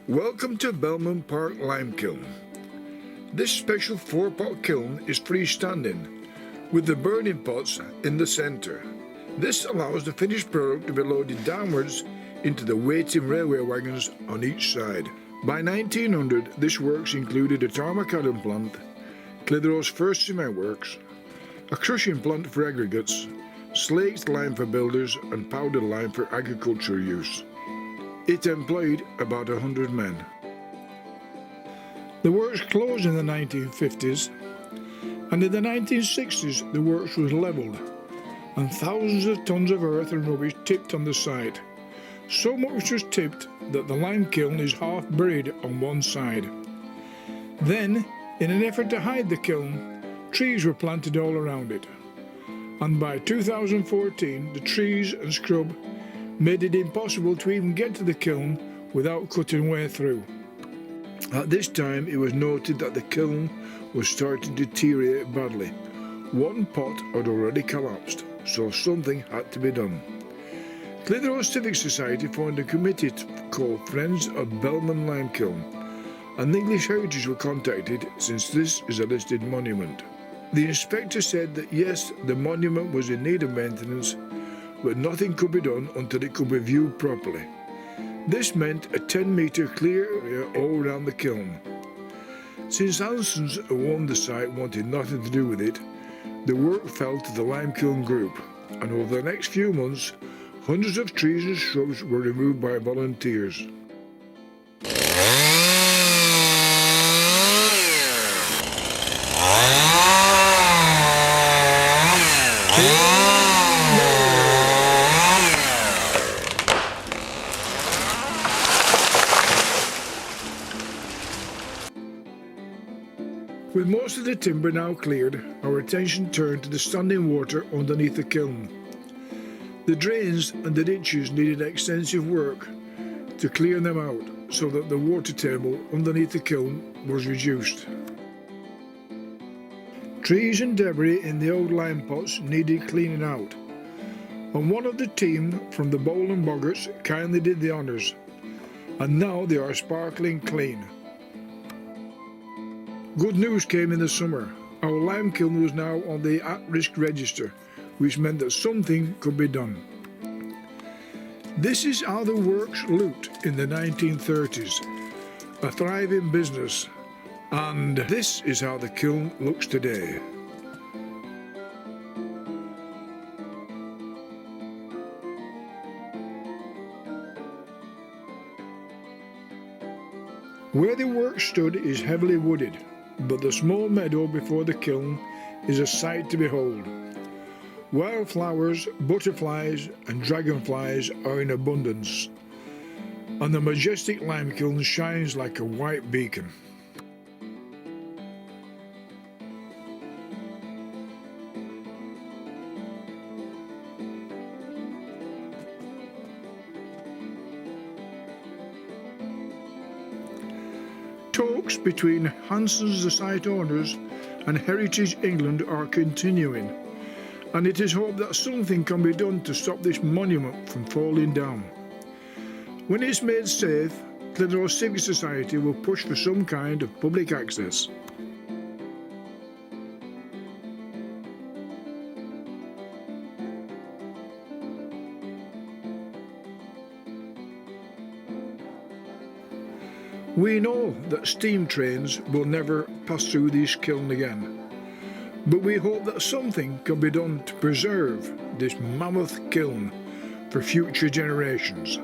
Welcome to Bellmanpark Lime Kiln. This special 4-pot kiln is freestanding, with the burning pots in the centre. This allows the finished product to be loaded downwards into the waiting railway wagons on each side. By 1900, this works included a tar macadam plant, Clitheroe's first cement works, a crushing plant for aggregates, slaked lime for builders and powdered lime for agricultural use. It employed about 100 men. The works closed in the 1950s, and in the 1960s the works was levelled and thousands of tons of earth and rubbish tipped on the site. So much was tipped that the lime kiln is half buried on one side. Then, in an effort to hide the kiln, trees were planted all around it. And by 2014 the trees and scrub made it impossible to even get to the kiln without cutting way through. At this time it was noted that the kiln was starting to deteriorate badly. One pot had already collapsed, so something had to be done. Clitheroe Civic Society formed a committee called Friends of Bellman Lime Kiln, and the English Heritage were contacted since this is a listed monument. The inspector said that yes, the monument was in need of maintenance, but nothing could be done until it could be viewed properly. This meant a 10-metre clear area all around the kiln. Since Hanson's, who owned the site, wanted nothing to do with it, the work fell to the Lime Kiln Group, and over the next few months, hundreds of trees and shrubs were removed by volunteers. With most of the timber now cleared, our attention turned to the standing water underneath the kiln. The drains and the ditches needed extensive work to clear them out so that the water table underneath the kiln was reduced. Trees and debris in the old lime pots needed cleaning out, and one of the team from the Bowl and Boggarts kindly did the honours, and now they are sparkling clean. Good news came in the summer. Our lime kiln was now on the at-risk register, which meant that something could be done. This is how the works looked in the 1930s, a thriving business, and this is how the kiln looks today. Where the work stood is heavily wooded, but the small meadow before the kiln is a sight to behold. Wildflowers, butterflies and dragonflies are in abundance, and the majestic lime kiln shines like a white beacon. Talks between Hanson's, the site owners, and Heritage England are continuing, and it is hoped that something can be done to stop this monument from falling down. When it's made safe, Clitheroe Civic Society will push for some kind of public access. We know that steam trains will never pass through this kiln again, but we hope that something can be done to preserve this mammoth kiln for future generations.